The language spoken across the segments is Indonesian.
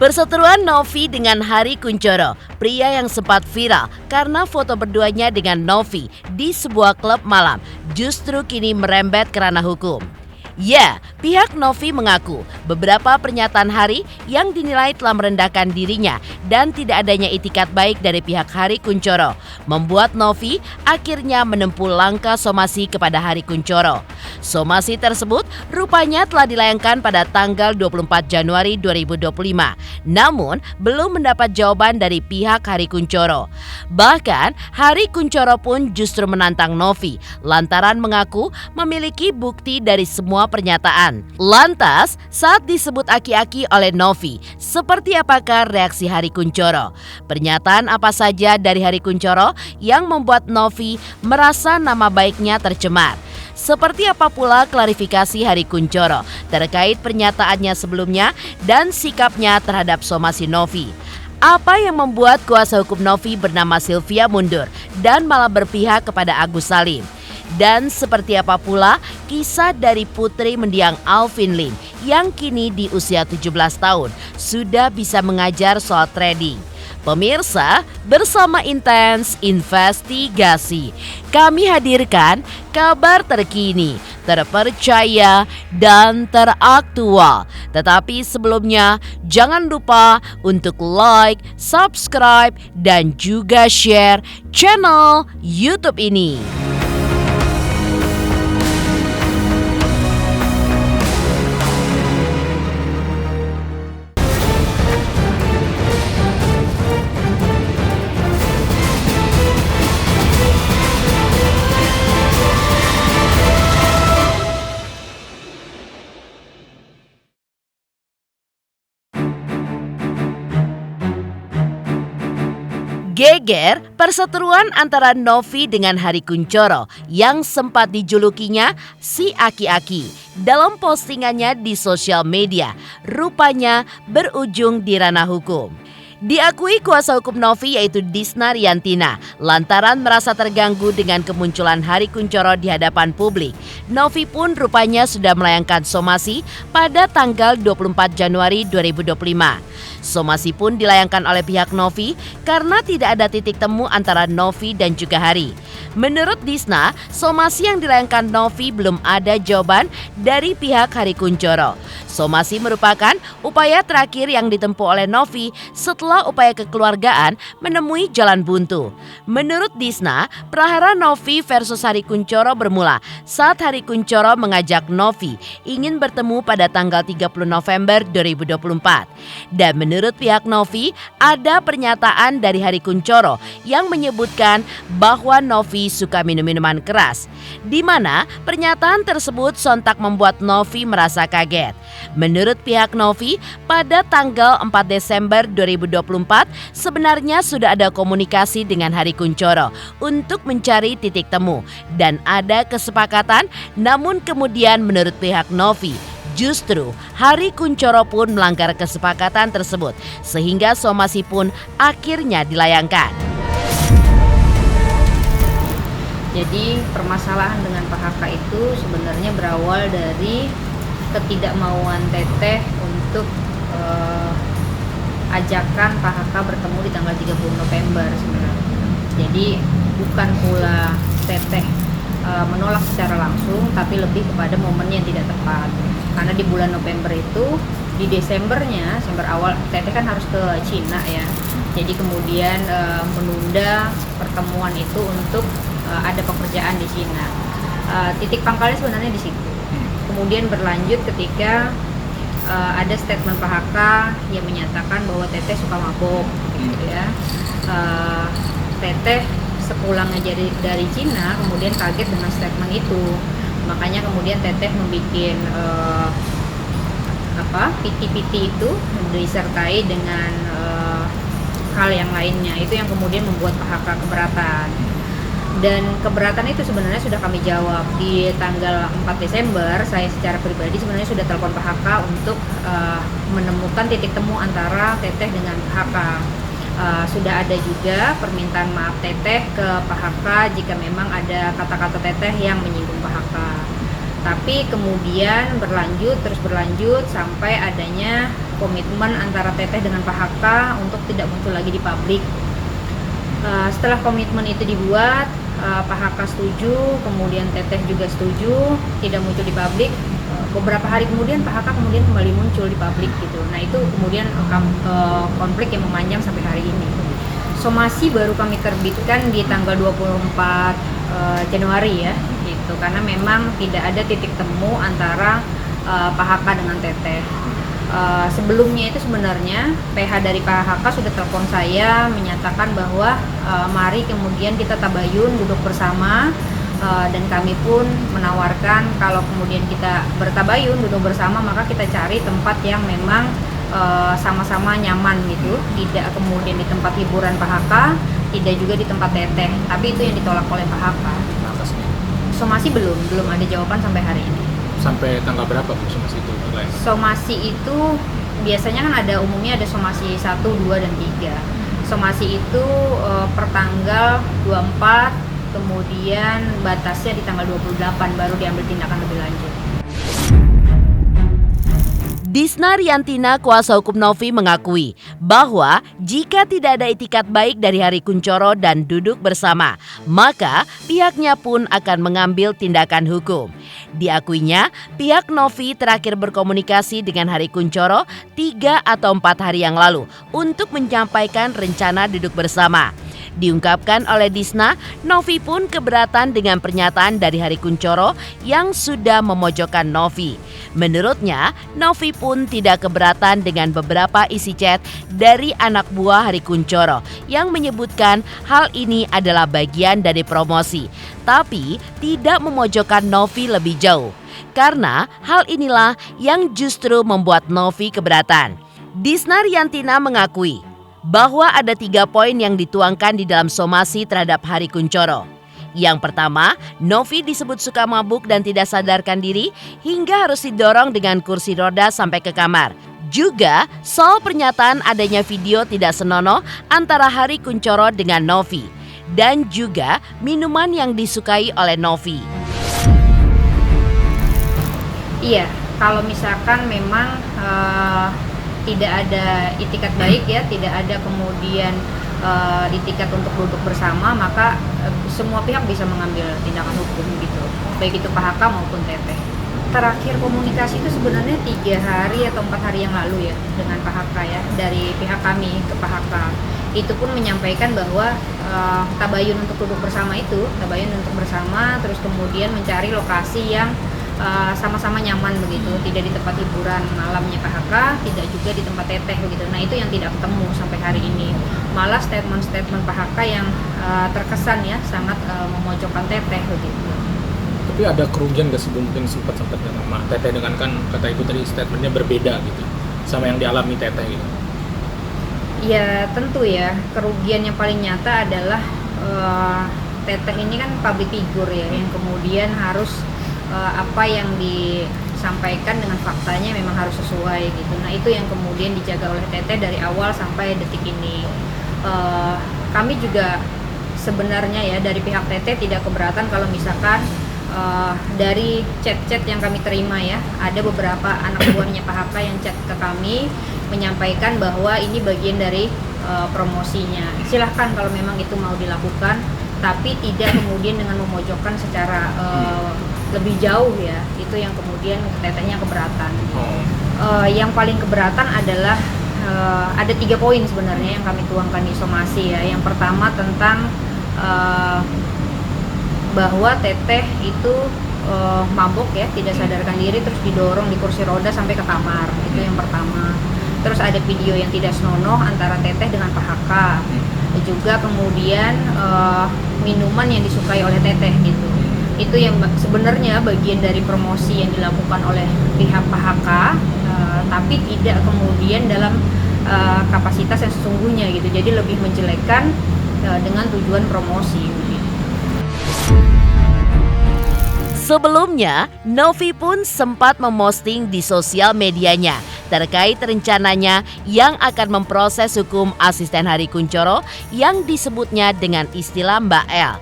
Perseteruan Novi dengan Hari Kunchoro, pria yang sempat viral karena foto berduanya dengan Novi di sebuah klub malam, justru kini merembet ke ranah hukum. Ya, pihak Novi mengaku beberapa pernyataan Hari yang dinilai telah merendahkan dirinya dan tidak adanya itikat baik dari pihak Hari Kunchoro membuat Novi akhirnya menempuh langkah somasi kepada Hari Kunchoro. Somasi tersebut rupanya telah dilayangkan pada tanggal 24 Januari 2025, namun belum mendapat jawaban dari pihak Hari Kunchoro. Bahkan Hari Kunchoro pun justru menantang Novi lantaran mengaku memiliki bukti dari semua pernyataan. Lantas, saat disebut aki-aki oleh Novi, seperti apakah reaksi Hari Kunchoro? Pernyataan apa saja dari Hari Kunchoro yang membuat Novi merasa nama baiknya tercemar? Seperti apa pula klarifikasi Hari Kunchoro terkait pernyataannya sebelumnya dan sikapnya terhadap somasi Novi? Apa yang membuat kuasa hukum Novi bernama Sylvia mundur dan malah berpihak kepada Agus Salim? Dan seperti apa pula kisah dari putri mendiang Alvin Lim yang kini di usia 17 tahun sudah bisa mengajar soal trading? Pemirsa, bersama Intens Investigasi, kami hadirkan kabar terkini, terpercaya, dan teraktual. Tetapi sebelumnya, jangan lupa untuk like, subscribe, dan juga share channel YouTube ini. Geger perseteruan antara Novi dengan Hari Kunchoro yang sempat dijulukinya si aki-aki dalam postingannya di sosial media rupanya berujung di ranah hukum. Diakui kuasa hukum Novi yaitu Disna Riantina lantaran merasa terganggu dengan kemunculan Hari Kunchoro di hadapan publik. Novi pun rupanya sudah melayangkan somasi pada tanggal 24 Januari 2025. Somasi pun dilayangkan oleh pihak Novi karena tidak ada titik temu antara Novi dan juga Hari. Menurut Disna, somasi yang dilayangkan Novi belum ada jawaban dari pihak Hari Kunchoro. Somasi merupakan upaya terakhir yang ditempuh oleh Novi setelah upaya kekeluargaan menemui jalan buntu. Menurut Disna, prahara Novi versus Hari Kunchoro bermula saat Hari Kunchoro mengajak Novi ingin bertemu pada tanggal 30 November 2024. Dan menurut pihak Novi, ada pernyataan dari Hari Kunchoro yang menyebutkan bahwa Novi suka minum-minuman keras, di mana pernyataan tersebut sontak membuat Novi merasa kaget. Menurut pihak Novi, pada tanggal 4 Desember 2024 sebenarnya sudah ada komunikasi dengan Hari Kunchoro untuk mencari titik temu dan ada kesepakatan, namun kemudian menurut pihak Novi, justru Hari Kunchoro pun melanggar kesepakatan tersebut sehingga somasi pun akhirnya dilayangkan. Jadi permasalahan dengan Pak HK itu sebenarnya berawal dari ketidakmauan Teteh untuk ajakan Pak HK bertemu di tanggal 30 November sebenarnya. Jadi bukan pula Teteh menolak secara langsung, tapi lebih kepada momen yang tidak tepat. Karena di bulan November itu, di Desember awal Teteh kan harus ke Cina ya. Jadi kemudian menunda pertemuan itu untuk ada pekerjaan di Cina. Titik pangkalnya sebenarnya di situ. Kemudian berlanjut ketika ada statement Pak HK yang menyatakan bahwa Teteh suka mabok, gitu ya. Teteh sepulangnya dari Cina kemudian kaget dengan statement itu, makanya kemudian Teteh membuat piti-piti itu disertai dengan hal yang lainnya, itu yang kemudian membuat Pak HK keberatan. Dan keberatan itu sebenarnya sudah kami jawab di tanggal 4 Desember. Saya secara pribadi sebenarnya sudah telepon Pak HK untuk menemukan titik temu antara Teteh dengan Pak HK. Sudah ada juga permintaan maaf Teteh ke Pak HK jika memang ada kata-kata Teteh yang menyinggung Pak HK. Tapi kemudian terus berlanjut sampai adanya komitmen antara Teteh dengan Pak Haka untuk tidak muncul lagi di publik. Setelah komitmen itu dibuat, Pak Haka setuju, kemudian Teteh juga setuju, tidak muncul di publik. Beberapa hari kemudian Pak Haka kemudian kembali muncul di publik gitu. Nah itu kemudian konflik yang memanjang sampai hari ini. Somasi baru kami terbitkan di tanggal 24 Januari ya, gitu. Karena memang tidak ada titik temu antara Pak Haka dengan Teteh. Sebelumnya itu sebenarnya PH dari Pak Haka sudah telepon saya menyatakan bahwa mari kemudian kita tabayun duduk bersama, dan kami pun menawarkan kalau kemudian kita bertabayun duduk bersama maka kita cari tempat yang memang sama-sama nyaman gitu, tidak kemudian di tempat hiburan Pak Haka, tidak juga di tempat Teteh, tapi itu yang ditolak oleh Pak Haka. Somasi belum ada jawaban sampai hari ini. Sampai tanggal berapa Bu somasi itu? Somasi itu biasanya kan umumnya ada somasi 1, 2, dan 3. Somasi itu per tanggal 24, kemudian batasnya di tanggal 28 baru diambil tindakan lebih lanjut. Disna Riantina, kuasa hukum Novi, mengakui bahwa jika tidak ada itikat baik dari Hari Kunchoro dan duduk bersama, maka pihaknya pun akan mengambil tindakan hukum. Diakuinya, pihak Novi terakhir berkomunikasi dengan Hari Kunchoro 3 atau 4 hari yang lalu untuk menyampaikan rencana duduk bersama. Diungkapkan oleh Disna, Novi pun keberatan dengan pernyataan dari Hari Kunchoro yang sudah memojokkan Novi. Menurutnya, Novi pun tidak keberatan dengan beberapa isi chat dari anak buah Hari Kunchoro yang menyebutkan hal ini adalah bagian dari promosi, tapi tidak memojokkan Novi lebih jauh. Karena hal inilah yang justru membuat Novi keberatan. Disna Riantina mengakui bahwa ada 3 poin yang dituangkan di dalam somasi terhadap Hari Kunchoro. Yang pertama, Novi disebut suka mabuk dan tidak sadarkan diri hingga harus didorong dengan kursi roda sampai ke kamar. Juga soal pernyataan adanya video tidak senonoh antara Hari Kunchoro dengan Novi. Dan juga minuman yang disukai oleh Novi. Iya, kalau misalkan memang tidak ada itikat baik ya, tidak ada kemudian itikat untuk duduk bersama, maka semua pihak bisa mengambil tindakan hukum gitu, baik itu Pak Haka maupun Teteh. Terakhir komunikasi itu sebenarnya 3 hari atau 4 hari yang lalu ya dengan Pak Haka ya, dari pihak kami ke Pak Haka. Itu pun menyampaikan bahwa tabayun untuk duduk bersama itu, tabayun untuk bersama, terus kemudian mencari lokasi yang sama-sama nyaman begitu, tidak di tempat hiburan malamnya Pak Haka, tidak juga di tempat Teteh begitu. Nah itu yang tidak ketemu sampai hari ini. Malah statement-statement Pak Haka yang terkesan ya sangat memojokkan Teteh begitu. Tapi ada kerugian nggak sih mungkin sempat dengan Teteh dengan kan kata ibu tadi statementnya berbeda gitu sama yang dialami Teteh gitu? Ya tentu ya, kerugian yang paling nyata adalah Teteh ini kan public figure ya, yang kemudian harus apa yang disampaikan dengan faktanya memang harus sesuai gitu. Nah itu yang kemudian dijaga oleh Teteh dari awal sampai detik ini. Kami juga sebenarnya ya dari pihak Teteh tidak keberatan kalau misalkan dari chat-chat yang kami terima ya, ada beberapa anak buahnya Pak Haka yang chat ke kami menyampaikan bahwa ini bagian dari promosinya. Silahkan kalau memang itu mau dilakukan, tapi tidak kemudian dengan memojokkan secara lebih jauh ya. Itu yang kemudian Tetehnya keberatan. Yang paling keberatan adalah ada 3 poin sebenarnya yang kami tuangkan di somasi ya. Yang pertama tentang bahwa Teteh itu mabuk ya, tidak sadarkan diri, terus didorong di kursi roda sampai ke kamar. Itu yang pertama. Terus ada video yang tidak senonoh antara Teteh dengan Pak Haka. Juga kemudian minuman yang disukai oleh Teteh gitu. Itu yang sebenarnya bagian dari promosi yang dilakukan oleh pihak Pak Haka, tapi tidak kemudian dalam kapasitas yang sesungguhnya gitu. Jadi lebih menjelekkan dengan tujuan promosi gitu. Sebelumnya, Novi pun sempat memposting di sosial medianya terkait rencananya yang akan memproses hukum asisten Hari Kunchoro yang disebutnya dengan istilah Mbak El.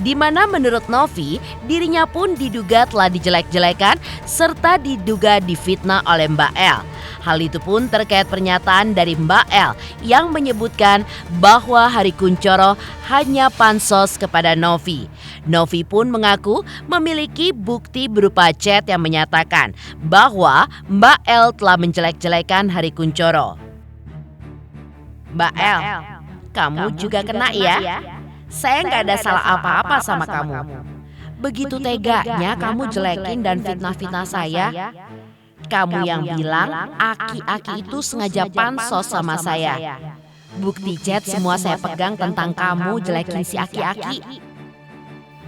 di mana menurut Novi, dirinya pun diduga telah dijelek-jelekan serta diduga difitnah oleh Mbak L. Hal itu pun terkait pernyataan dari Mbak L yang menyebutkan bahwa Hari Kunchoro hanya pansos kepada Novi. Novi pun mengaku memiliki bukti berupa chat yang menyatakan bahwa Mbak L telah menjelek-jelekan Hari Kunchoro. Mbak L, kamu juga kena ya? Saya nggak ada salah apa-apa sama kamu. Begitu teganya kamu jelekin dan fitnah-fitnah saya. Kamu yang bilang aki-aki itu sengaja pansos sama saya. Bukti chat semua saya pegang tentang kamu jelekin si aki-aki.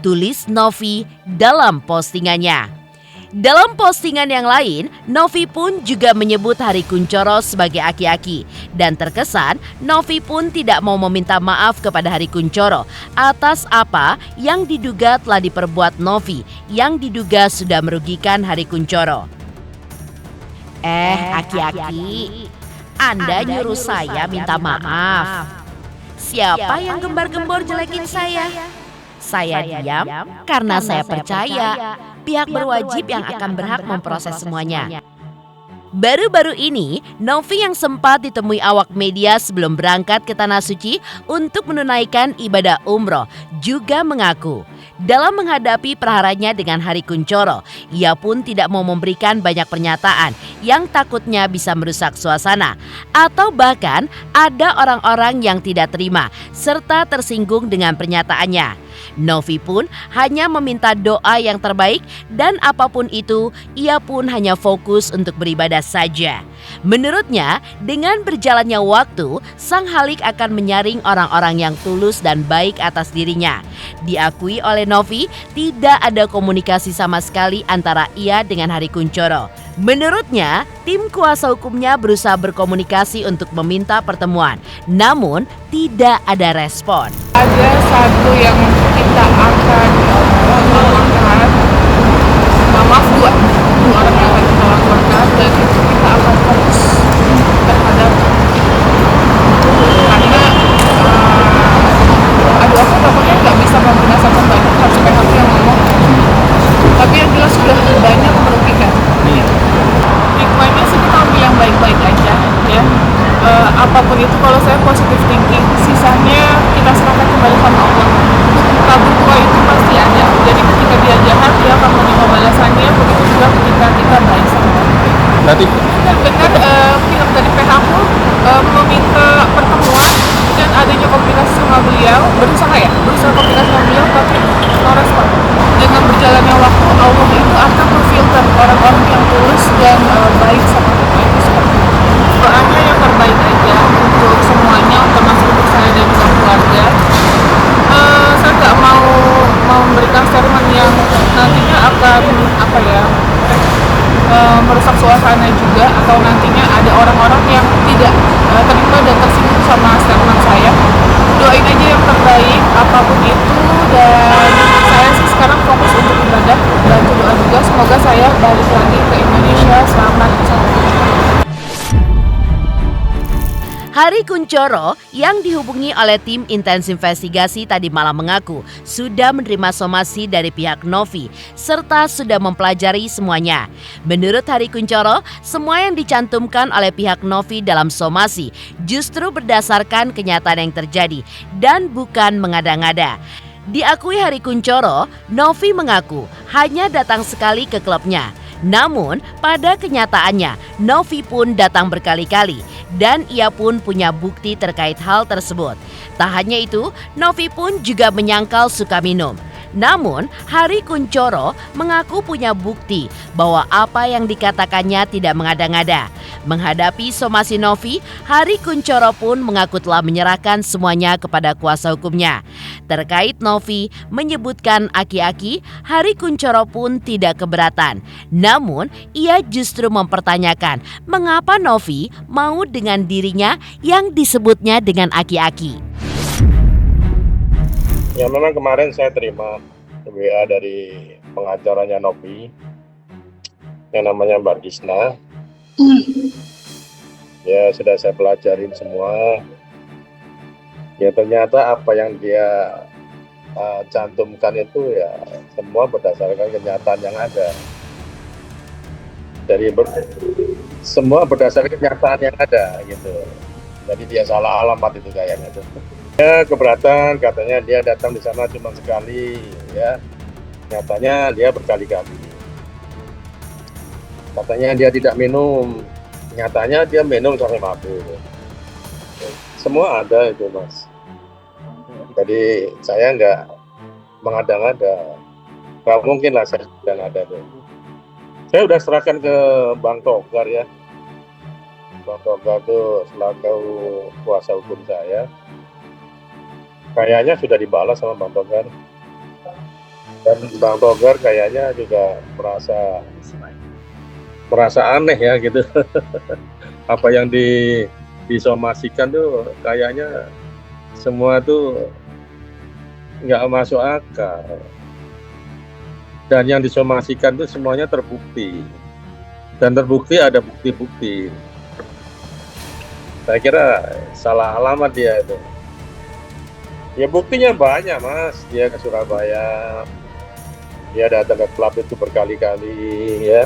Tulis Novi dalam postingannya. Dalam postingan yang lain, Novi pun juga menyebut Hari Kunchoro sebagai aki-aki. Dan terkesan, Novi pun tidak mau meminta maaf kepada Hari Kunchoro atas apa yang diduga telah diperbuat Novi yang diduga sudah merugikan Hari Kunchoro. Aki-aki, Anda nyuruh saya minta maaf. Siapa yang gembar-gembor jelekin saya? Saya diam karena saya percaya pihak berwajib yang akan berhak memproses semuanya. Baru-baru ini, Novi yang sempat ditemui awak media sebelum berangkat ke Tanah Suci untuk menunaikan ibadah umroh juga mengaku dalam menghadapi perharanya dengan Hari Kunchoro, ia pun tidak mau memberikan banyak pernyataan yang takutnya bisa merusak suasana atau bahkan ada orang-orang yang tidak terima serta tersinggung dengan pernyataannya. Novi pun hanya meminta doa yang terbaik dan apapun itu, ia pun hanya fokus untuk beribadah saja. Menurutnya, dengan berjalannya waktu, Sang Halik akan menyaring orang-orang yang tulus dan baik atas dirinya. Diakui oleh Novi, tidak ada komunikasi sama sekali antara ia dengan Hari Kunchoro. Menurutnya, tim kuasa hukumnya berusaha berkomunikasi untuk meminta pertemuan, namun tidak ada respon. Ada satu yang kita akan laporkan, maaf dua orang yang akan kita laporkan, dan itu kita akan fokus terhadap karena aduh aku takutnya nggak bisa membinasakan banyak harus PHP yang ngomong, tapi yang jelas sudah banyak merugikan. Hikmahnya sih kita ambil yang baik-baik aja ya. Apapun itu kalau saya positive thinking, sisanya kita serahkan kembali sama Allah. Kabur tua itu pasti ada, jadi ketika dia jahat dia akan menerima balasannya, begitu juga ketika kita baik sama dia. Berarti Benar film dari PHK meminta pertemuan dan adanya komunikasi sama beliau, berusaha komunikasi sama beliau, tapi no respon. Dengan berjalannya waktu, Allah itu akan memfilter orang-orang yang tulus dan baik sama kita itu seperti itu. Doanya yang terbaik aja untuk semuanya, termasuk untuk saya dan juga keluarga. Saya nggak mau memberikan statement yang nantinya akan merusak suasana juga, atau nantinya ada orang-orang yang tidak terima dan tersinggung sama statement saya. Doain aja yang terbaik apapun itu, dan saya sih sekarang fokus untuk ibadah, bantu doa juga semoga saya balik lagi ke Indonesia selamat sampai. Hari Kunchoro yang dihubungi oleh tim intens investigasi tadi malam mengaku sudah menerima somasi dari pihak Novi serta sudah mempelajari semuanya. Menurut Hari Kunchoro, semua yang dicantumkan oleh pihak Novi dalam somasi justru berdasarkan kenyataan yang terjadi dan bukan mengada-ngada. Diakui Hari Kunchoro, Novi mengaku hanya datang sekali ke klubnya. Namun, pada kenyataannya, Novi pun datang berkali-kali dan ia pun punya bukti terkait hal tersebut. Tak hanya itu, Novi pun juga menyangkal suka minum. Namun, Hari Kunchoro mengaku punya bukti bahwa apa yang dikatakannya tidak mengada-ngada. Menghadapi somasi Novi, Hari Kunchoro pun mengaku telah menyerahkan semuanya kepada kuasa hukumnya. Terkait Novi menyebutkan aki-aki, Hari Kunchoro pun tidak keberatan. Namun, ia justru mempertanyakan mengapa Novi mau dengan dirinya yang disebutnya dengan aki-aki. Ya memang kemarin saya terima WA dari pengacaranya Novi yang namanya Mbak Gisna. Ya sudah saya pelajarin semua. Ya ternyata apa yang dia cantumkan itu ya semua berdasarkan kenyataan yang ada. Jadi semua berdasarkan kenyataan yang ada gitu. Jadi dia salah alamat itu kayaknya tuh. Ya keberatan, katanya dia datang di sana cuma sekali, ya. Nyatanya dia berkali-kali. Katanya dia tidak minum, nyatanya dia minum sampai mabuk. Semua ada itu, Mas. Jadi saya nggak mengada-ngada. Nggak mungkin lah saya sedang ada tuh. Saya udah serahkan ke Bang Togar ya. Bang Togar itu selaku kuasa hukum saya. Kayaknya sudah dibalas sama Bang Togar. Dan Bang Togar kayaknya juga merasa aneh ya gitu. Apa yang disomasikan tuh kayaknya semua tuh nggak masuk akal. Dan yang disomasikan itu semuanya terbukti. Dan terbukti ada bukti-bukti. Saya kira salah alamat dia itu. Ya buktinya banyak, Mas. Dia ke Surabaya. Dia datang ke klub itu berkali-kali ya.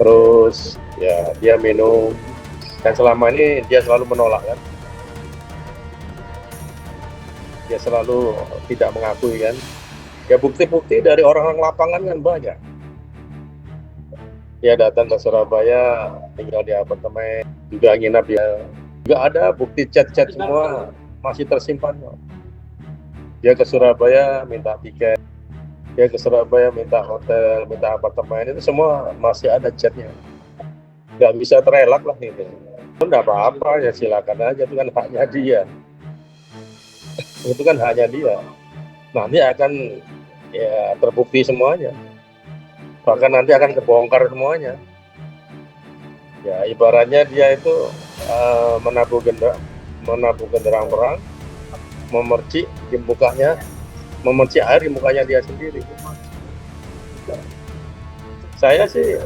Terus ya dia minum. Dan selama ini dia selalu menolak kan. Dia selalu tidak mengakui kan. Ya bukti-bukti dari orang-orang lapangan kan banyak. Dia datang ke Surabaya, tinggal di apartemen, juga nginap dia. Juga ada bukti chat-chat semua masih tersimpan. Dia ke Surabaya minta tiket, dia ke Surabaya minta hotel, minta apartemen, itu semua masih ada chatnya. Nggak bisa terelak lah gitu. Nggak apa-apa, ya silakan aja, itu kan haknya dia. Itu kan haknya dia. Nanti akan ya terbukti semuanya, bahkan nanti akan kebongkar semuanya. Ya ibaratnya dia itu menabuh genderang perang, memercik di mukanya, memercik air di mukanya dia sendiri. Saya sih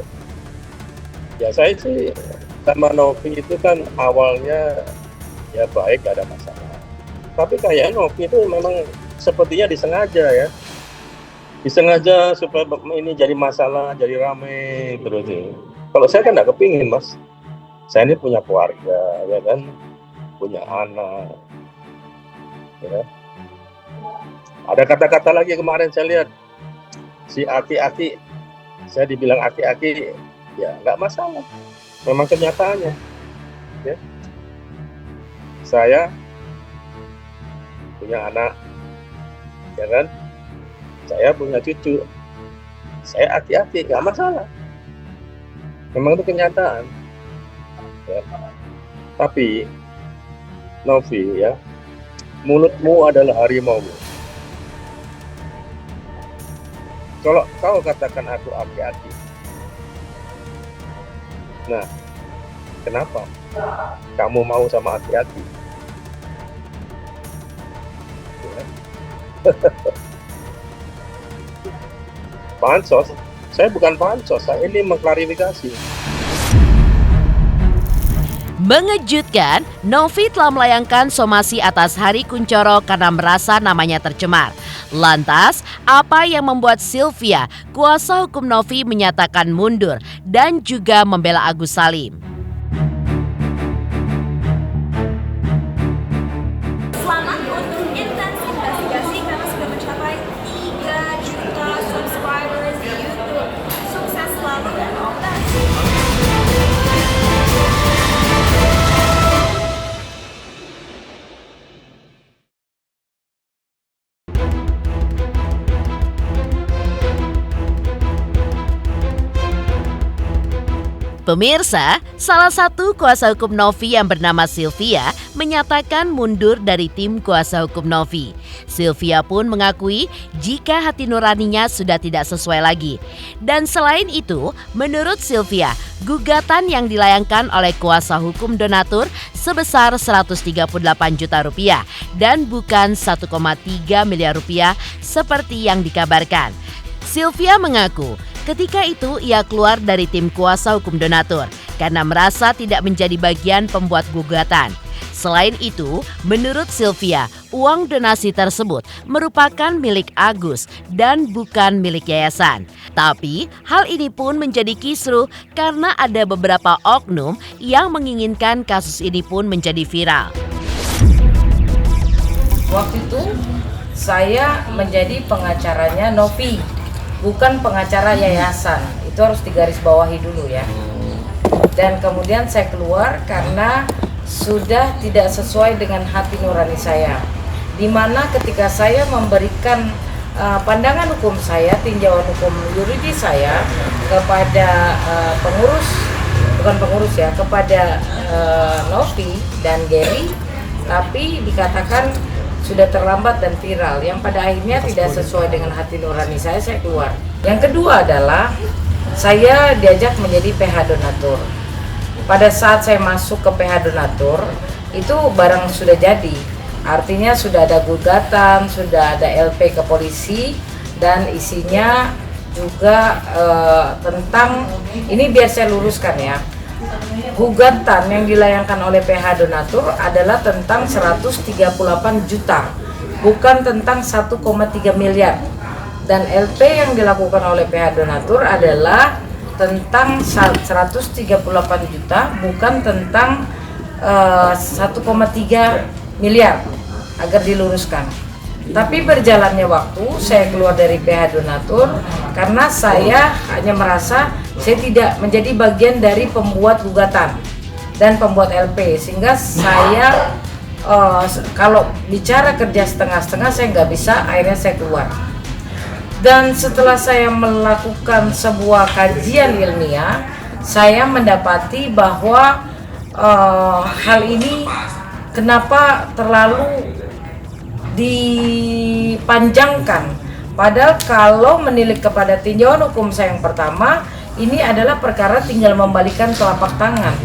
sama Novi itu kan awalnya ya baik, gak ada masalah. Tapi kayak Novi itu memang sepertinya disengaja ya. Disengaja supaya ini jadi masalah, jadi rame terus ya. Kalau saya kan nggak kepingin, Mas. Saya ini punya keluarga, ya kan, punya anak. Ya. Ada kata-kata lagi kemarin saya lihat si aki-aki, saya dibilang aki-aki, ya nggak masalah. Memang kenyataannya. Ya. Saya punya anak, ya kan. Saya punya cucu, saya aki-aki, nggak masalah. Memang itu kenyataan. Ya. Tapi, Novi ya, mulutmu adalah harimau. Kalau kau katakan aku aki-aki, nah, kenapa kamu mau sama aki-aki? Ya. Pansos, saya bukan pansos, saya ini mengklarifikasi. Mengejutkan, Novi telah melayangkan somasi atas Hari Kunchoro karena merasa namanya tercemar. Lantas, apa yang membuat Sylvia, kuasa hukum Novi, menyatakan mundur dan juga membela Agus Salim? Selamat untuk intens investigasi karena sudah mencapai 3 juta subscribers di YouTube. Sukses selalu dan all the best. Pemirsa, salah satu kuasa hukum Novi yang bernama Sylvia menyatakan mundur dari tim kuasa hukum Novi. Sylvia pun mengakui jika hati nuraninya sudah tidak sesuai lagi. Dan selain itu, menurut Sylvia, gugatan yang dilayangkan oleh kuasa hukum donatur sebesar 138 juta rupiah dan bukan 1,3 miliar rupiah seperti yang dikabarkan. Sylvia mengaku ketika itu ia keluar dari tim kuasa hukum donatur karena merasa tidak menjadi bagian pembuat gugatan. Selain itu, menurut Sylvia, uang donasi tersebut merupakan milik Agus dan bukan milik yayasan. Tapi hal ini pun menjadi kisruh karena ada beberapa oknum yang menginginkan kasus ini pun menjadi viral. Waktu itu saya menjadi pengacaranya Novi, bukan pengacara yayasan. Itu harus digarisbawahi dulu ya. Dan kemudian saya keluar karena sudah tidak sesuai dengan hati nurani saya. Dimana ketika saya memberikan pandangan hukum saya, tinjauan hukum yuridis saya kepada kepada Novi dan Gary, tapi dikatakan sudah terlambat dan viral, yang pada akhirnya tidak sesuai dengan hati nurani saya keluar. Yang kedua adalah saya diajak menjadi PH donatur. Pada saat saya masuk ke PH donatur, itu barang sudah jadi. Artinya sudah ada gugatan, sudah ada LP ke polisi, dan isinya juga tentang, ini biar saya luruskan ya, gugatan yang dilayangkan oleh PH donatur adalah tentang 138 juta, bukan tentang 1,3 miliar. Dan LP yang dilakukan oleh PH donatur adalah tentang 138 juta, bukan tentang 1,3 miliar, agar diluruskan. Tapi berjalannya waktu, saya keluar dari PH donatur karena saya hanya merasa saya tidak menjadi bagian dari pembuat gugatan dan pembuat LP, sehingga saya kalau bicara kerja setengah-setengah saya nggak bisa, akhirnya saya keluar. Dan setelah saya melakukan sebuah kajian ilmiah, saya mendapati bahwa hal ini kenapa terlalu dipanjangkan. Padahal kalau menilik kepada tinjauan hukum saya yang pertama, ini adalah perkara tinggal membalikan telapak tangan,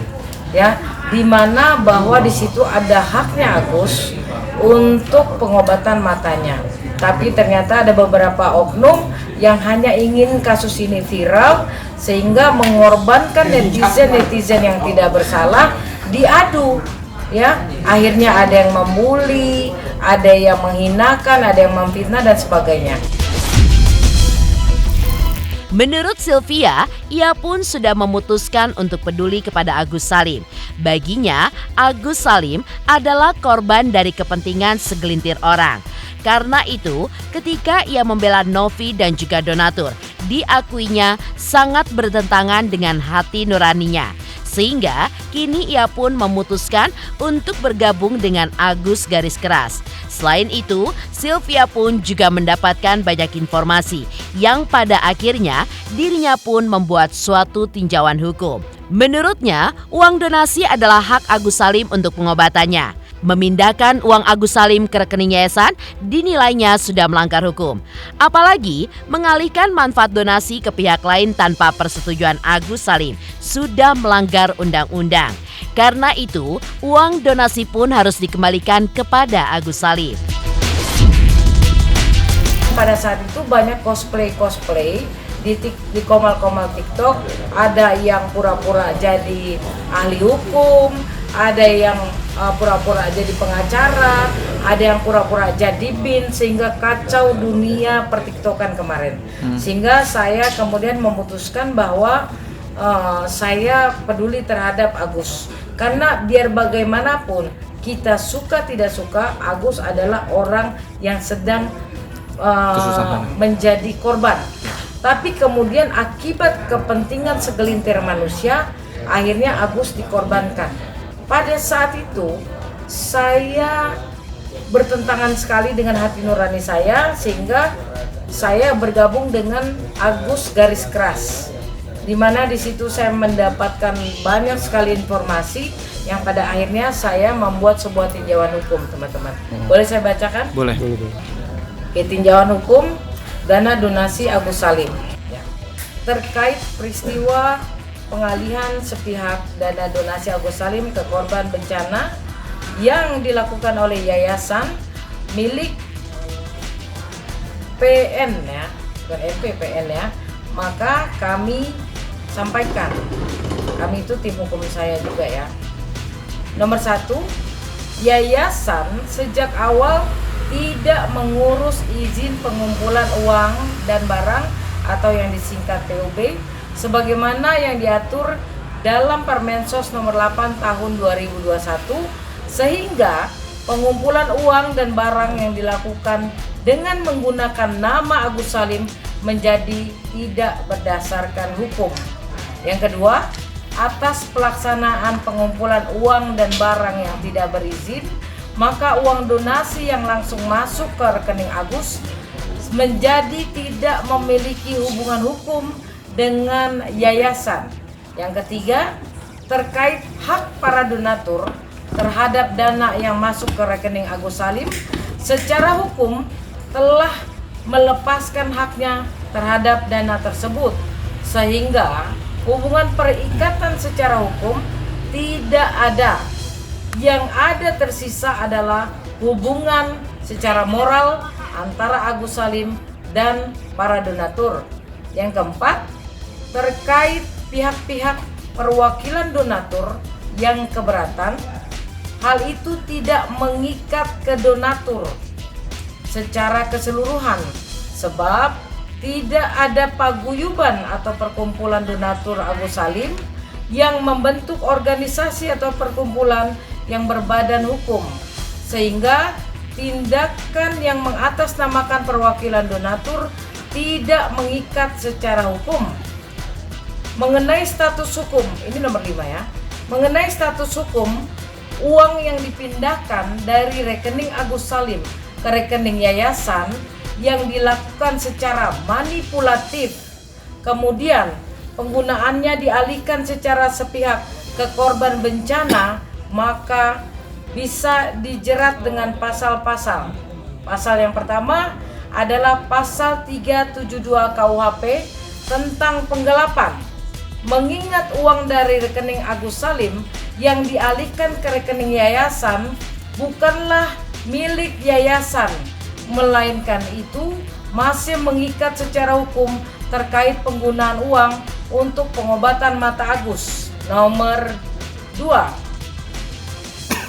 ya, dimana bahwa di situ ada haknya Agus untuk pengobatan matanya. Tapi ternyata ada beberapa oknum yang hanya ingin kasus ini viral sehingga mengorbankan netizen yang tidak bersalah diadu. Ya, akhirnya ada yang membuli, ada yang menghinakan, ada yang memfitnah dan sebagainya. Menurut Sylvia, ia pun sudah memutuskan untuk peduli kepada Agus Salim. Baginya, Agus Salim adalah korban dari kepentingan segelintir orang. Karena itu, ketika ia membela Novi dan juga donatur, diakuinya sangat bertentangan dengan hati nuraninya. Sehingga kini ia pun memutuskan untuk bergabung dengan Agus Garis Keras. Selain itu, Sylvia pun juga mendapatkan banyak informasi yang pada akhirnya dirinya pun membuat suatu tinjauan hukum. Menurutnya, uang donasi adalah hak Agus Salim untuk pengobatannya. Memindahkan uang Agus Salim ke rekening yayasan dinilainya sudah melanggar hukum. Apalagi mengalihkan manfaat donasi ke pihak lain tanpa persetujuan Agus Salim sudah melanggar undang-undang. Karena itu, uang donasi pun harus dikembalikan kepada Agus Salim. Pada saat itu banyak cosplay di komal-komal TikTok, ada yang pura-pura jadi ahli hukum, ada yang pura-pura jadi pengacara, ada yang pura-pura jadi bin, sehingga kacau dunia pertiktokan kemarin. Sehingga saya kemudian memutuskan bahwa saya peduli terhadap Agus, karena biar bagaimanapun kita suka tidak suka, Agus adalah orang yang sedang menjadi korban. Tapi kemudian akibat kepentingan segelintir manusia, akhirnya Agus dikorbankan. Pada saat itu saya bertentangan sekali dengan hati nurani saya, sehingga saya bergabung dengan Agus Garis Keras, di mana di situ saya mendapatkan banyak sekali informasi yang pada akhirnya saya membuat sebuah tinjauan hukum, teman-teman. Boleh saya bacakan? Boleh. Tinjauan hukum dana donasi Agus Salim terkait peristiwa pengalihan sepihak dana donasi Agus Salim ke korban bencana yang dilakukan oleh yayasan milik PN ya, bukan PN ya. Maka kami sampaikan, kami itu tim hukum saya juga ya. Nomor 1, yayasan sejak awal tidak mengurus izin pengumpulan uang dan barang atau yang disingkat PUB sebagaimana yang diatur dalam Permensos nomor 8 tahun 2021, sehingga pengumpulan uang dan barang yang dilakukan dengan menggunakan nama Agus Salim menjadi tidak berdasarkan hukum. Yang kedua, atas pelaksanaan pengumpulan uang dan barang yang tidak berizin, maka uang donasi yang langsung masuk ke rekening Agus menjadi tidak memiliki hubungan hukum dengan yayasan. Yang ketiga, terkait hak para donatur terhadap dana yang masuk ke rekening Agus Salim, secara hukum telah melepaskan haknya terhadap dana tersebut, sehingga hubungan perikatan secara hukum tidak ada. Yang ada tersisa adalah hubungan secara moral antara Agus Salim dan para donatur. Yang keempat, terkait pihak-pihak perwakilan donatur yang keberatan, hal itu tidak mengikat ke donatur secara keseluruhan, sebab tidak ada paguyuban atau perkumpulan donatur Agus Salim yang membentuk organisasi atau perkumpulan yang berbadan hukum, sehingga tindakan yang mengatasnamakan perwakilan donatur tidak mengikat secara hukum. Mengenai status hukum, ini nomor 5 ya. Mengenai status hukum, uang yang dipindahkan dari rekening Agus Salim ke rekening yayasan yang dilakukan secara manipulatif, kemudian penggunaannya dialihkan secara sepihak ke korban bencana, maka bisa dijerat dengan pasal-pasal. Pasal yang pertama adalah pasal 372 KUHP tentang penggelapan. Mengingat uang dari rekening Agus Salim yang dialihkan ke rekening yayasan bukanlah milik yayasan, melainkan itu masih mengikat secara hukum terkait penggunaan uang untuk pengobatan mata Agus. Nomor 2,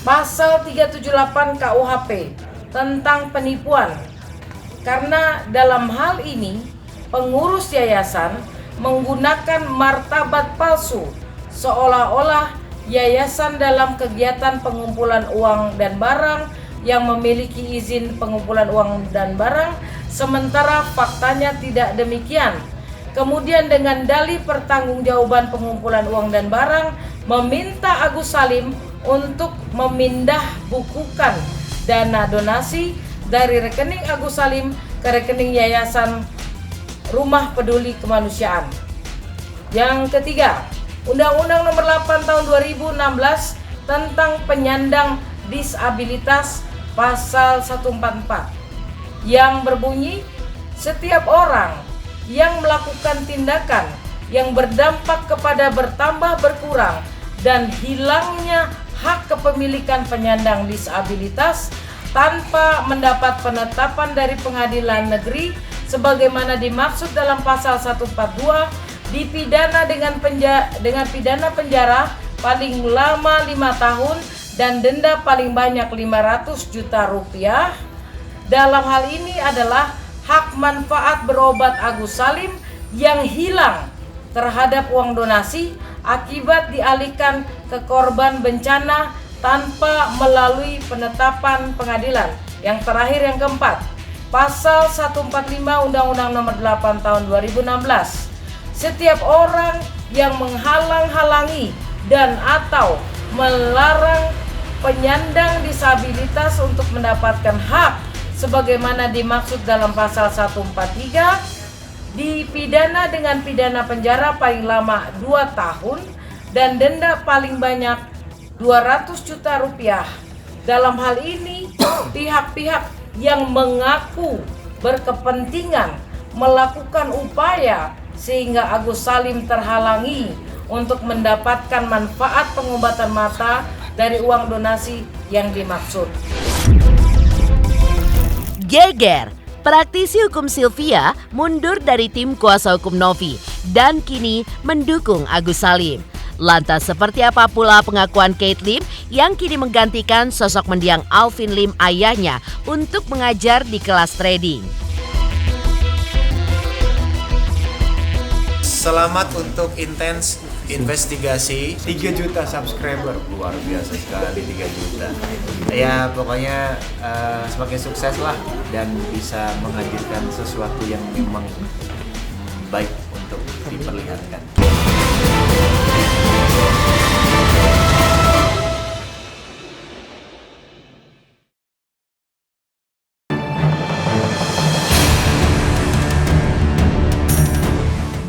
Pasal 378 KUHP tentang penipuan. Karena dalam hal ini pengurus yayasan menggunakan martabat palsu, seolah-olah yayasan dalam kegiatan pengumpulan uang dan barang yang memiliki izin pengumpulan uang dan barang, sementara faktanya tidak demikian. Kemudian dengan dalih pertanggungjawaban pengumpulan uang dan barang, meminta Agus Salim untuk memindah bukukan dana donasi dari rekening Agus Salim ke rekening Yayasan Rumah Peduli Kemanusiaan. Yang ketiga, Undang-Undang Nomor 8 Tahun 2016 tentang penyandang disabilitas pasal 144 yang berbunyi, setiap orang yang melakukan tindakan yang berdampak kepada bertambah, berkurang, dan hilangnya hak kepemilikan penyandang disabilitas tanpa mendapat penetapan dari pengadilan negeri sebagaimana dimaksud dalam pasal 142 dipidana dengan pidana penjara paling lama 5 tahun dan denda paling banyak 500 juta rupiah. Dalam hal ini adalah hak manfaat berobat Agus Salim yang hilang terhadap uang donasi akibat dialihkan ke korban bencana tanpa melalui penetapan pengadilan. Yang terakhir, yang keempat, pasal 145 Undang-Undang Nomor 8 Tahun 2016. Setiap orang yang menghalang-halangi dan atau melarang penyandang disabilitas untuk mendapatkan hak sebagaimana dimaksud dalam pasal 143 dipidana dengan pidana penjara paling lama 2 tahun dan denda paling banyak 200 juta rupiah. Dalam hal ini, pihak-pihak yang mengaku berkepentingan melakukan upaya sehingga Agus Salim terhalangi untuk mendapatkan manfaat pengobatan mata dari uang donasi yang dimaksud. Geger, praktisi hukum Sylvia mundur dari tim kuasa hukum Novi dan kini mendukung Agus Salim. Lantas seperti apa pula pengakuan Kate Lim yang kini menggantikan sosok mendiang Alvin Lim ayahnya untuk mengajar di kelas trading? Selamat untuk intens investigasi 3 juta subscriber, luar biasa sekali 3 juta. Ya pokoknya semakin sukses lah dan bisa menghadirkan sesuatu yang memang baik untuk diperlihatkan.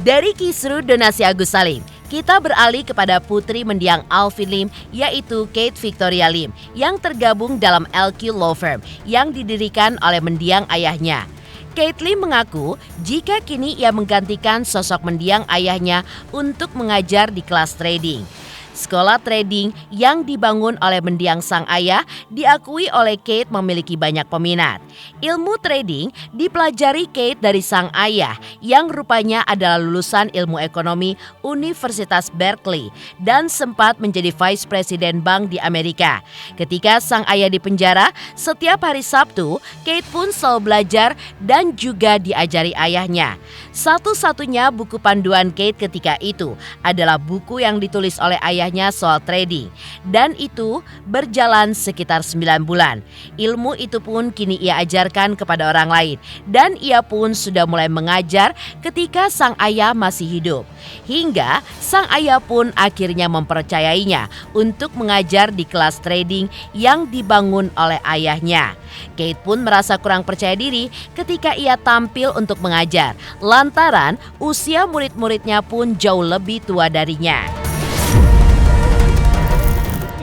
Dari kisru donasi Agus Salim, kita beralih kepada putri mendiang Alvin Lim, yaitu Kate Victoria Lim, yang tergabung dalam LQ Law Firm yang didirikan oleh mendiang ayahnya. Kate Lim mengaku jika kini ia menggantikan sosok mendiang ayahnya untuk mengajar di kelas trading. Sekolah trading yang dibangun oleh mendiang sang ayah diakui oleh Kate memiliki banyak peminat. Ilmu trading dipelajari Kate dari sang ayah yang rupanya adalah lulusan ilmu ekonomi Universitas Berkeley dan sempat menjadi Vice President Bank di Amerika. Ketika sang ayah dipenjara, setiap hari Sabtu, Kate pun selalu belajar dan juga diajari ayahnya. Satu-satunya buku panduan Kate ketika itu adalah buku yang ditulis oleh ayahnya soal trading, dan itu berjalan sekitar 9 bulan. Ilmu itu pun kini ia ajarkan kepada orang lain, dan ia pun sudah mulai mengajar ketika sang ayah masih hidup. Hingga sang ayah pun akhirnya mempercayainya untuk mengajar di kelas trading yang dibangun oleh ayahnya. Kate pun merasa kurang percaya diri ketika ia tampil untuk mengajar, lantaran usia murid-muridnya pun jauh lebih tua darinya.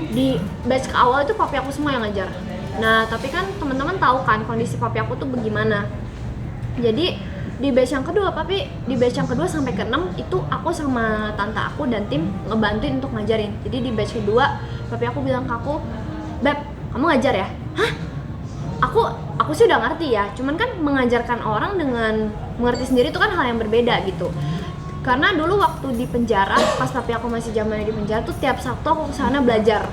Di batch ke awal itu papi aku semua yang ngajar. Nah tapi kan teman-teman tahu kan kondisi papi aku tuh bagaimana. Jadi di batch yang kedua sampai ke 6 itu aku sama tante aku dan tim ngebantuin untuk ngajarin. Jadi di batch kedua papi aku bilang ke aku, "Beb, kamu ngajar ya?" "Hah? Aku sih udah ngerti ya, cuman kan mengajarkan orang dengan mengerti sendiri itu kan hal yang berbeda gitu." Karena dulu waktu di penjara, pas papi aku masih zamannya di penjara tuh tiap Sabtu aku kesana belajar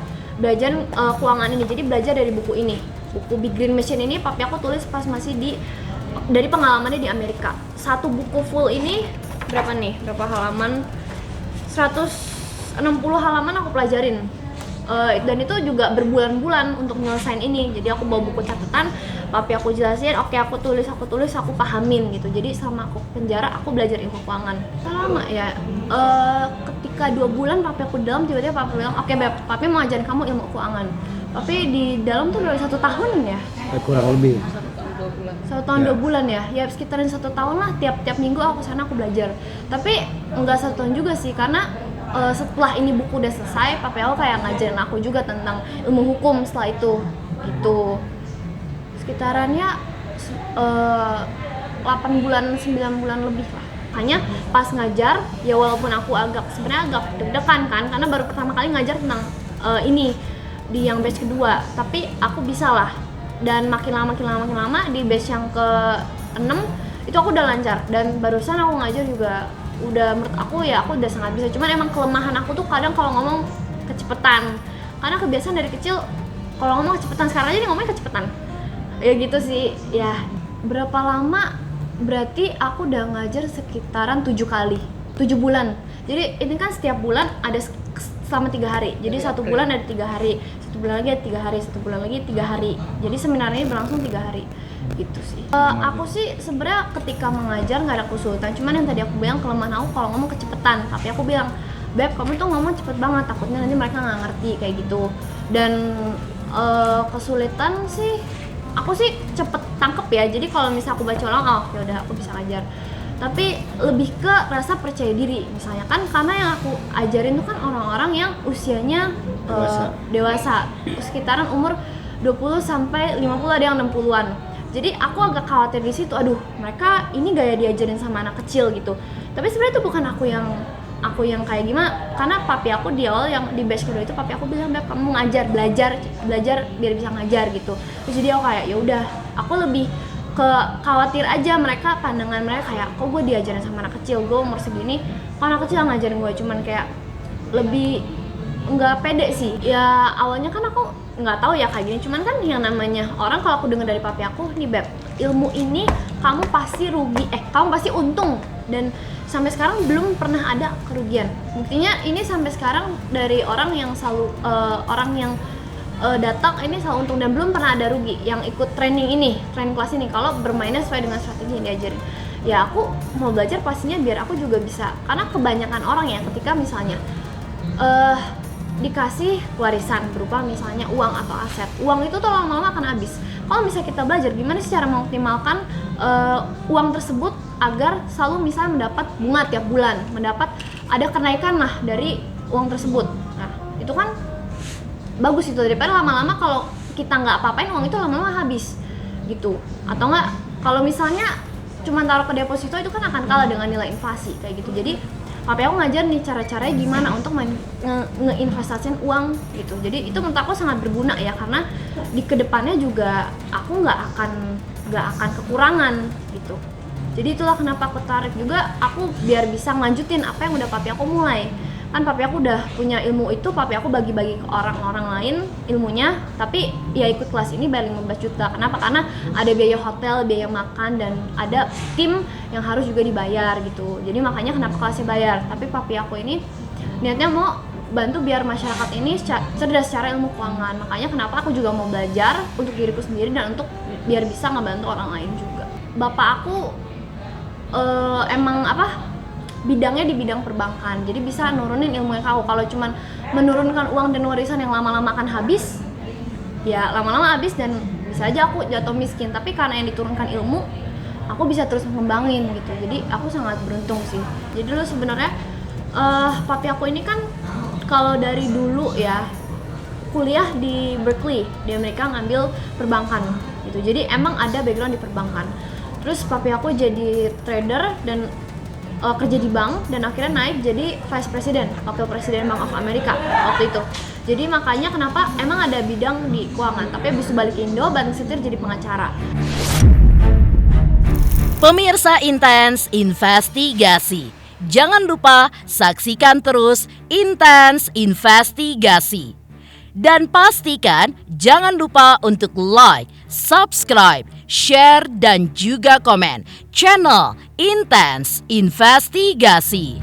keuangan ini. Jadi belajar dari buku ini, buku Big Green Machine ini papi aku tulis pas masih dari pengalamannya di Amerika. Satu buku full ini berapa halaman? 160 halaman aku pelajarin. Dan itu juga berbulan-bulan untuk nyelesain ini. Jadi aku bawa buku catatan, papi aku jelasin, oke aku tulis, aku pahamin gitu. Jadi sama aku penjara aku belajar ilmu keuangan. Lama ya, ketika 2 bulan papi aku dalam, tiba-tiba papi bilang, "Oke Beb, papi mau ajarin kamu ilmu keuangan." Papi di dalam tuh dari 1 tahun ya? Kurang lebih 1 tahun 2 bulan ya sekitaran 1 tahun lah, tiap minggu aku sana aku belajar. Tapi enggak 1 tahun juga sih, karena setelah ini buku udah selesai, papi aku kayak ngajarin aku juga tentang ilmu hukum setelah itu gitu. Sekitarannya 8 bulan, 9 bulan lebih lah. Makanya pas ngajar, ya walaupun aku sebenarnya agak deg-degan kan, karena baru pertama kali ngajar tentang ini di yang batch kedua, tapi aku bisa lah. Dan makin lama di batch yang ke-6 itu aku udah lancar, dan barusan aku ngajar juga udah, menurut aku ya aku udah sangat bisa. Cuman emang kelemahan aku tuh kadang kalau ngomong kecepetan, karena kebiasaan dari kecil kalau ngomong kecepetan. Sekarang aja nih ngomongnya kecepetan ya gitu sih ya. Berapa lama? Berarti aku udah ngajar sekitaran 7 kali, 7 bulan. Jadi ini kan setiap bulan ada selama 3 hari. Jadi 1 bulan ada 3 hari, 1 bulan lagi ada 3 hari, 1 bulan lagi 3 hari. Jadi seminarnya berlangsung 3 hari gitu sih. Aku sih sebenarnya ketika mengajar nggak ada kesulitan, cuman yang tadi aku bilang kelemahan aku kalau ngomong kecepetan. Tapi aku bilang, "Beb, kamu tuh ngomong cepet banget, takutnya nanti mereka nggak ngerti," kayak gitu. Dan kesulitan sih aku sih cepet tangkep ya. Jadi kalau misalnya aku baca ulang, oh ya udah aku bisa ngajar. Tapi lebih ke rasa percaya diri misalnya kan, karena yang aku ajarin tuh kan orang-orang yang usianya dewasa, sekitaran umur 20 sampai 50, ada yang 60-an. Jadi aku agak khawatir di situ, aduh mereka ini gaya diajarin sama anak kecil gitu. Tapi sebenarnya itu bukan aku yang kayak gimana, karena papi aku di awal yang di batch kedua itu papi aku bilang, "Beb, kamu belajar biar bisa ngajar gitu." Terus jadi aku kayak ya udah, aku lebih ke khawatir aja mereka, pandangan mereka kayak, kok gue diajarin sama anak kecil, gue umur segini kok anak kecil ngajarin gue. Cuman kayak lebih nggak pede sih. Ya awalnya kan aku nggak tahu ya kayak gini, cuman kan yang namanya orang, kalau aku dengar dari papi aku, nih Beb, ilmu ini kamu pasti rugi, kamu pasti untung, dan sampai sekarang belum pernah ada kerugian. Buktinya ini sampai sekarang dari orang yang selalu datang ini selalu untung dan belum pernah ada rugi yang ikut training kelas ini, kalau bermainnya sesuai dengan strategi yang diajarin. Ya aku mau belajar pastinya biar aku juga bisa, karena kebanyakan orang ya ketika misalnya dikasih warisan berupa misalnya uang atau aset, uang itu tuh lama-lama akan habis. Kalau misalnya kita belajar gimana sih cara mengoptimalkan uang tersebut agar selalu misalnya mendapat bunga tiap bulan, mendapat ada kenaikan lah dari uang tersebut. Nah itu kan bagus itu, daripada lama-lama kalau kita nggak apa-apain uang itu lama-lama habis gitu. Atau nggak kalau misalnya cuma taruh ke deposito itu kan akan kalah dengan nilai inflasi kayak gitu. Jadi papi aku ngajar nih cara-caranya gimana untuk ngeinvestasiin uang gitu. Jadi itu menurut aku sangat berguna ya, karena di kedepannya juga aku nggak akan kekurangan gitu. Jadi itulah kenapa aku tarik juga, aku biar bisa ngelanjutin apa yang udah papi aku mulai. Kan papi aku udah punya ilmu itu, papi aku bagi-bagi ke orang-orang lain ilmunya, tapi ya ikut kelas ini bayar 15 juta. Kenapa? Karena ada biaya hotel, biaya makan, dan ada tim yang harus juga dibayar gitu. Jadi makanya kenapa kelasnya bayar. Tapi papi aku ini niatnya mau bantu biar masyarakat ini cerdas secara ilmu keuangan. Makanya kenapa aku juga mau belajar untuk diriku sendiri dan untuk biar bisa ngebantu orang lain juga. Bapak aku bidangnya di bidang perbankan, jadi bisa nurunin ilmu yang kau. Kalau cuman menurunkan uang dan warisan yang lama-lama akan habis, ya lama-lama habis dan bisa aja aku jatuh miskin. Tapi karena yang diturunkan ilmu, aku bisa terus mengembangin gitu. Jadi aku sangat beruntung sih. Jadi dulu sebenarnya papi aku ini kan kalau dari dulu ya kuliah di Berkeley di Amerika ngambil perbankan gitu. Jadi emang ada background di perbankan. Terus papi aku jadi trader dan kerja di bank, dan akhirnya naik jadi vice president, wakil presiden Bank of America waktu itu. Jadi makanya kenapa emang ada bidang di keuangan, tapi habis balik Indo banting setir jadi pengacara. Pemirsa Intens Investigasi, jangan lupa saksikan terus Intens Investigasi. Dan pastikan jangan lupa untuk like, subscribe, share, dan juga komen channel Intens Investigasi.